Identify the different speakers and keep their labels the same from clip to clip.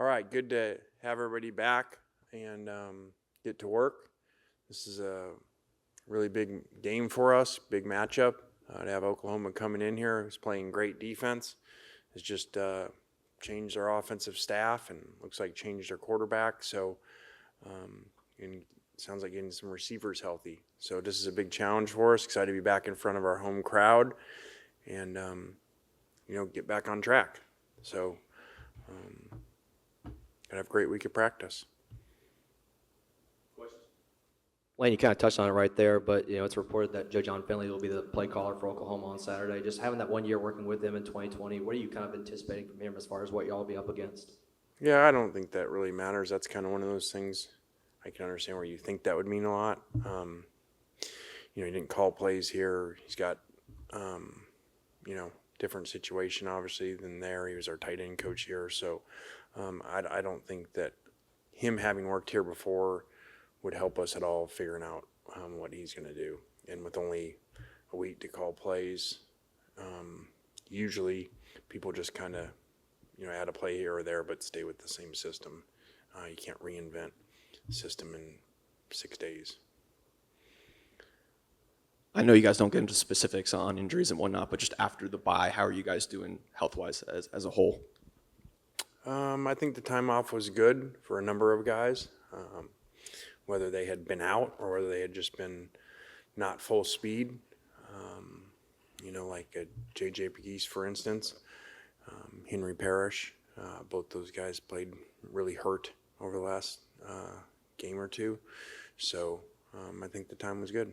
Speaker 1: All right, good to have everybody back and get to work. This is a really big game for us, big matchup. To have Oklahoma coming in here, who's playing great defense, has just changed our offensive staff and looks like changed our quarterback. So, and it sounds like getting some receivers healthy. So this is a big challenge for us. Excited to be back in front of our home crowd and get back on track. So. Gonna have a great week of practice.
Speaker 2: Lane, you kind of touched on it right there, but it's reported that Joe John Finley will be the play caller for Oklahoma on Saturday. Just having that 1 year working with him in 2020, what are you kind of anticipating from him as far as what y'all will be up against?
Speaker 1: Yeah, I don't think that really matters. That's kind of one of those things. I can understand where you think that would mean a lot. He didn't call plays here. He's got, different situation obviously than there. He was our tight end coach here, so I don't think that him having worked here before would help us at all figuring out what he's going to do. And with only a week to call plays, usually people just kind of, add a play here or there, but stay with the same system. You can't reinvent the system in 6 days.
Speaker 3: I know you guys don't get into specifics on injuries and whatnot, but just after the bye, how are you guys doing health-wise as a whole?
Speaker 1: I think the time off was good for a number of guys, whether they had been out or whether they had just been not full speed. Like a J.J. Pegues, for instance, Henry Parrish, both those guys played really hurt over the last game or two. So I think the time was good.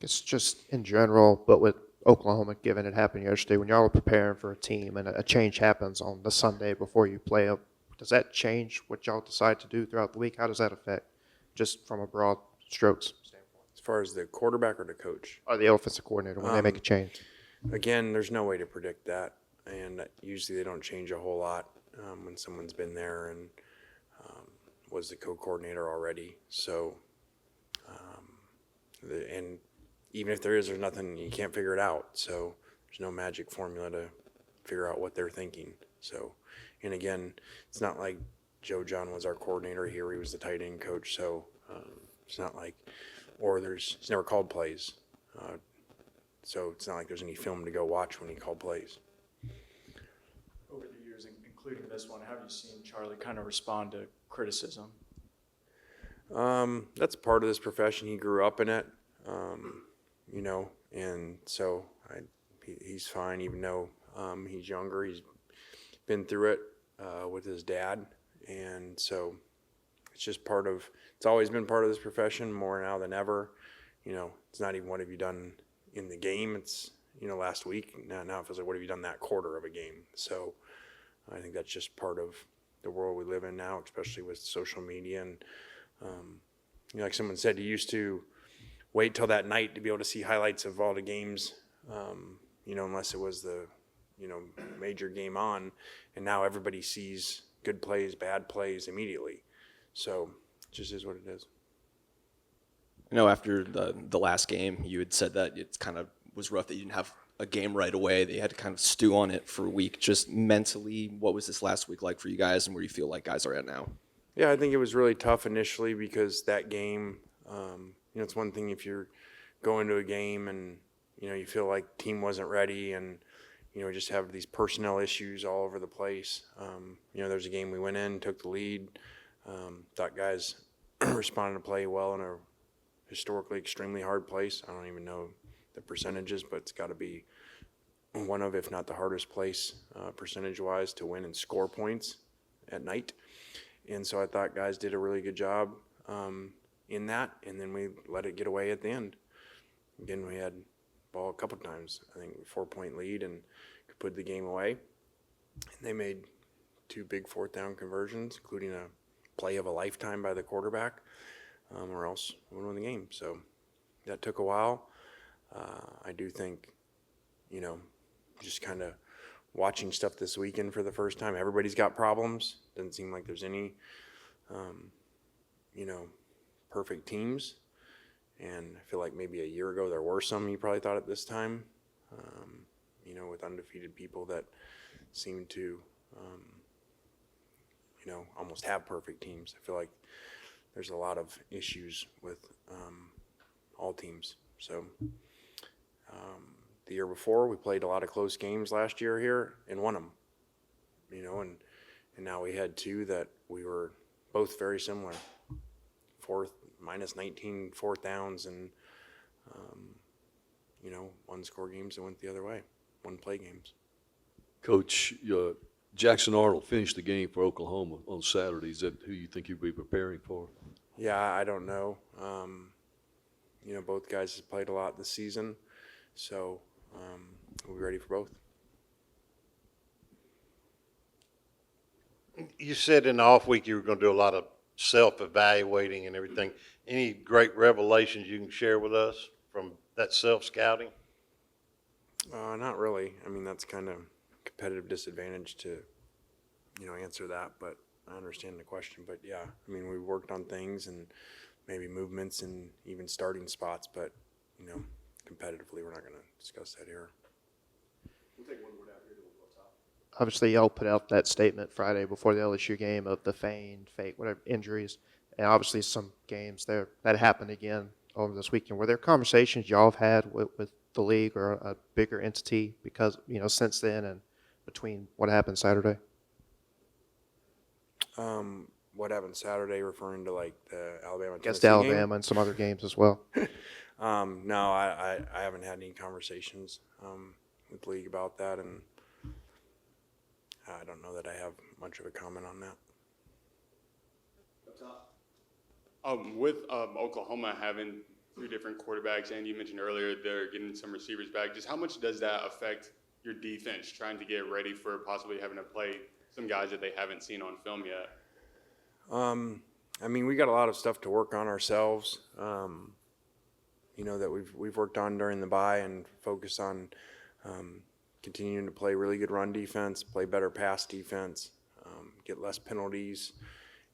Speaker 4: It's just in general, but with Oklahoma, given it happened yesterday, when y'all are preparing for a team and a change happens on the Sunday before you play up, does that change what y'all decide to do throughout the week? How does that affect, just from a broad strokes standpoint?
Speaker 1: As far as the quarterback or the coach?
Speaker 4: Or the offensive coordinator when they make a change?
Speaker 1: Again, there's no way to predict that, and usually they don't change a whole lot when someone's been there and was the co-coordinator already. So, and even if there's nothing, you can't figure it out. So there's no magic formula to figure out what they're thinking. So, and again, it's not like Joe John was our coordinator here. He was the tight end coach. So it's not like, he's never called plays. So it's not like there's any film to go watch when he called plays.
Speaker 5: Over the years, including this one, how have you seen Charlie kind of respond to criticism?
Speaker 1: That's part of this profession. He grew up in it. And so he's fine, even though he's younger. He's been through it with his dad, and so it's always been part of this profession, more now than ever. It's not even what have you done in the game. It's, last week. Now it feels like what have you done that quarter of a game. So I think that's just part of the world we live in now, especially with social media. And, like someone said, you used to wait till that night to be able to see highlights of all the games, unless it was the, major game on. And now everybody sees good plays, bad plays immediately. So it just is what it is.
Speaker 3: I know after the last game, you had said that it kind of was rough that you didn't have a game right away, that you had to kind of stew on it for a week. Just mentally, what was this last week like for you guys, and where you feel like guys are at now?
Speaker 1: Yeah, I think it was really tough initially because that game, it's one thing if you're going to a game and, you feel like team wasn't ready and, just have these personnel issues all over the place. There's a game we went in, took the lead, thought guys responded to play well in a historically extremely hard place. I don't even know the percentages, but it's got to be one of, if not the hardest place percentage-wise to win and score points at night. And so I thought guys did a really good job in that, and then we let it get away at the end. Again, we had ball a couple times, I think 4-point lead, and could put the game away. And they made 2 big 4th down conversions, including a play of a lifetime by the quarterback, or else we would win the game. So that took a while. I do think, just kind of watching stuff this weekend for the first time, everybody's got problems. Doesn't seem like there's any, perfect teams. And I feel like maybe a year ago there were some you probably thought at this time, with undefeated people that seem to, almost have perfect teams. I feel like there's a lot of issues with all teams. So the year before, we played a lot of close games last year here and won them, and now we had two that we were both very similar. Minus 19 fourth downs and, one score games that went the other way, one play games.
Speaker 6: Coach, Jackson Arnold finished the game for Oklahoma on Saturday. Is that who you think you'll be preparing for?
Speaker 1: Yeah, I don't know. Both guys have played a lot this season, so we'll be ready for both.
Speaker 7: You said in the off week you were going to do a lot of self-evaluating and everything. Any great revelations you can share with us from that self-scouting?
Speaker 1: Not really. I mean, that's kind of competitive disadvantage to, answer that, but I understand the question. But yeah, I mean, we worked on things and maybe movements and even starting spots, but, competitively, we're not going to discuss that here.
Speaker 4: Obviously, y'all put out that statement Friday before the LSU game of the feigned, fake, whatever injuries, and obviously some games there that happened again over this weekend. Were there conversations y'all have had with the league or a bigger entity because since then and between what happened Saturday?
Speaker 1: What happened Saturday, referring to like the Alabama
Speaker 4: Against
Speaker 1: Tennessee
Speaker 4: Alabama
Speaker 1: game?
Speaker 4: and some other games as well.
Speaker 1: No, I haven't had any conversations with the league about that, and I don't know that I have much of a comment on that.
Speaker 8: With Oklahoma having two different quarterbacks, and you mentioned earlier they're getting some receivers back, just how much does that affect your defense trying to get ready for possibly having to play some guys that they haven't seen on film yet?
Speaker 1: I mean, we got a lot of stuff to work on ourselves, that we've worked on during the bye and focus on continuing to play really good run defense, play better pass defense, get less penalties,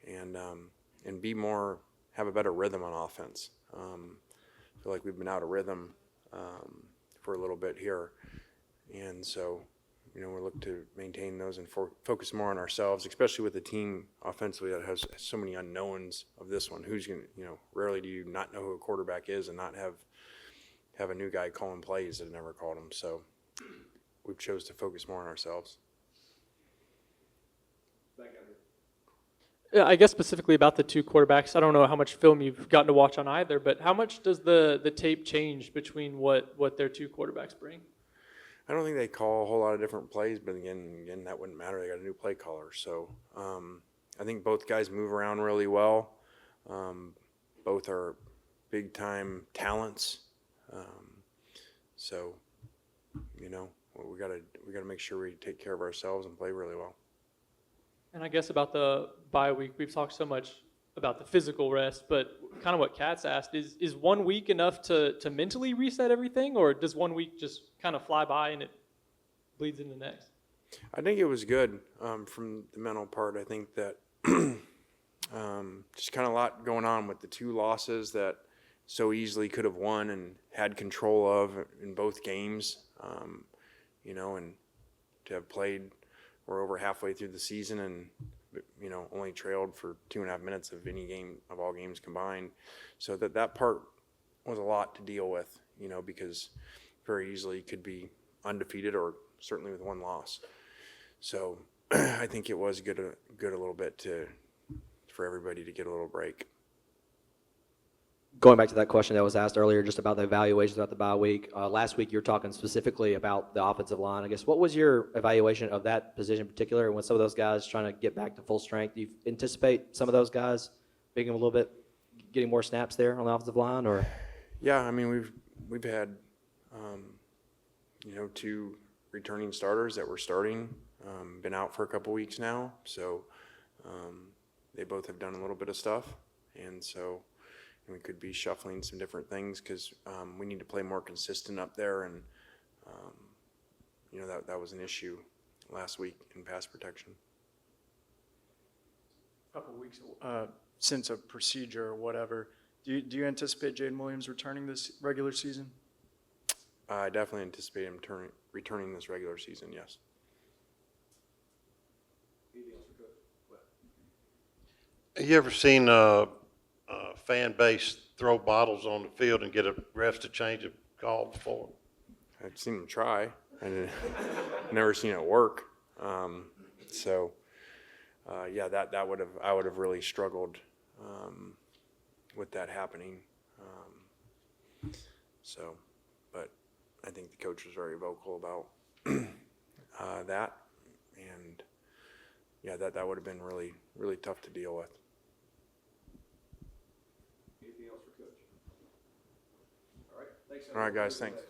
Speaker 1: and have a better rhythm on offense. I feel like we've been out of rhythm for a little bit here, and so we're looking to maintain those and focus more on ourselves, especially with a team offensively that has so many unknowns of this one. Who's going to, rarely do you not know who a quarterback is and not have a new guy calling plays that never called them. So we've chose to focus more on ourselves.
Speaker 9: Yeah, I guess specifically about the two quarterbacks, I don't know how much film you've gotten to watch on either, but how much does the tape change between what their two quarterbacks bring?
Speaker 1: I don't think they call a whole lot of different plays, but again, that wouldn't matter. They got a new play caller. So I think both guys move around really well. Both are big-time talents. So, we gotta make sure we take care of ourselves and play really well.
Speaker 9: And I guess about the bye week, we've talked so much about the physical rest, but kind of what Kat's asked is 1 week enough to mentally reset everything, or does 1 week just kind of fly by and it bleeds into the next?
Speaker 1: I think it was good from the mental part. I think that just kind of a lot going on with the two losses that so easily could have won and had control of in both games, and to have played, we're over halfway through the season and only trailed for 2.5 minutes of any game of all games combined. So that part was a lot to deal with, because very easily could be undefeated or certainly with one loss. So I think it was good a little bit for everybody to get a little break.
Speaker 2: Going back to that question that was asked earlier, just about the evaluations throughout the bye week. Last week, you were talking specifically about the offensive line. I guess, what was your evaluation of that position in particular? And when some of those guys trying to get back to full strength, do you anticipate some of those guys being a little bit, getting more snaps there on the offensive line, or?
Speaker 1: Yeah, I mean, we've had, two returning starters that were starting, been out for a couple weeks now. So they both have done a little bit of stuff, and so we could be shuffling some different things because we need to play more consistent up there, and that was an issue last week in pass protection.
Speaker 5: A couple of weeks since a procedure or whatever, do you anticipate Jaden Williams returning this regular season?
Speaker 1: I definitely anticipate him returning this regular season, yes.
Speaker 7: You ever seen a fan base throw bottles on the field and get a refs to change a call before?
Speaker 1: I've seen them try, and never seen it work. Yeah, that would have I would have really struggled with that happening. But I think the coach was very vocal about that, and yeah, that would have been really tough to deal with.
Speaker 6: Anything else for Coach? All right, thanks.
Speaker 1: All right, guys, thanks.